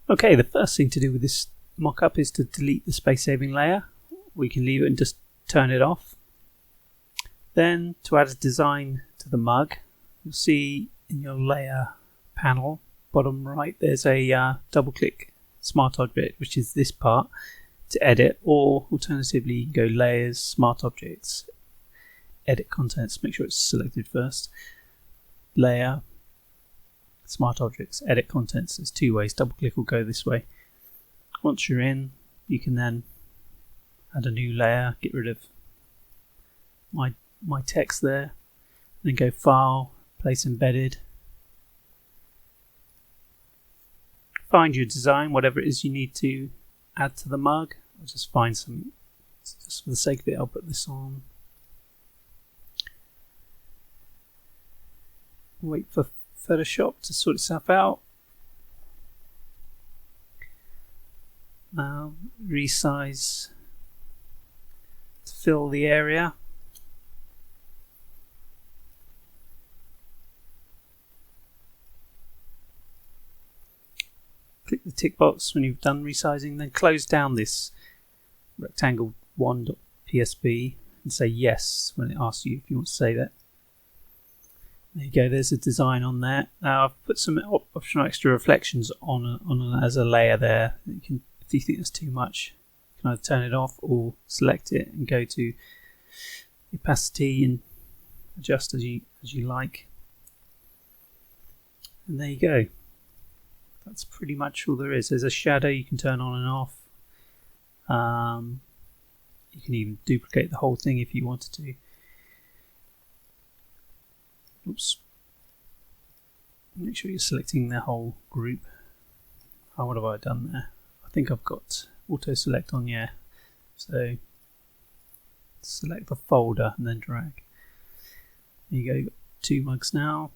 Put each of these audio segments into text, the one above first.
Okay, the first thing to do with this mockup is to delete the space saving layer. We can leave it and just turn it off. Then to add a design to the mug, you'll see in your layer panel, bottom right, there's a double click smart object, which is this part, to edit, or alternatively you can go layers, smart objects, edit contents, make sure it's selected first, layer, smart objects, edit contents. There's two ways. Double click will go this way. Once you're in, you can then add a new layer, get rid of my text there, then go file, place embedded, find your design, whatever it is you need to add to the mug. I'll just find some, just for the sake of it, I'll put this on. Wait for Photoshop to sort itself out. Now resize to fill the area. Click the tick box when you've done resizing, then close down this rectangle 1.psb and say yes when it asks you if you want to say that. There you go, there's a design on there. Now I've put some optional extra reflections on as a layer there. You can, if you think that's too much, you can either turn it off or select it and go to opacity and adjust as you like. And there you go. That's pretty much all there is. There's a shadow you can turn on and off. You can even duplicate the whole thing if you wanted to. Oops. Make sure you're selecting the whole group. Oh, what have I done there? I think I've got auto select on, yeah. So select the folder and then drag. There you go, you've got two mugs now.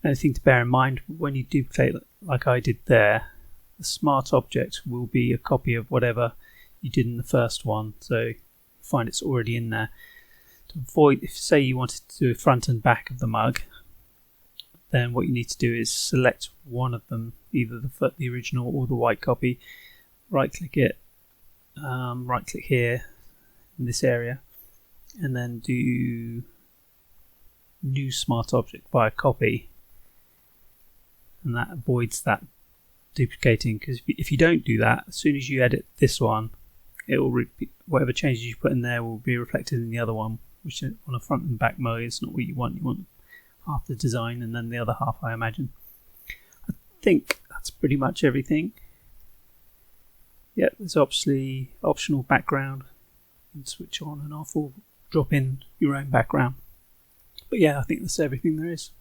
Another thing to bear in mind, when you duplicate like I did there, the smart object will be a copy of whatever you did in the first one. So find it's already in there. To avoid, if say you wanted to do front and back of the mug, then what you need to do is select one of them, either the original or the white copy, right click it, right click here in this area, and then do new smart object via copy, and that avoids that duplicating, because if you don't do that, as soon as you edit this one, it will repeat, whatever changes you put in there will be reflected in the other one, which on a front and back mode is not what you want. You want half the design and then the other half, I imagine. I think that's pretty much everything. Yep, there's obviously optional background. You can switch on and off or drop in your own background. But yeah, I think that's everything there is.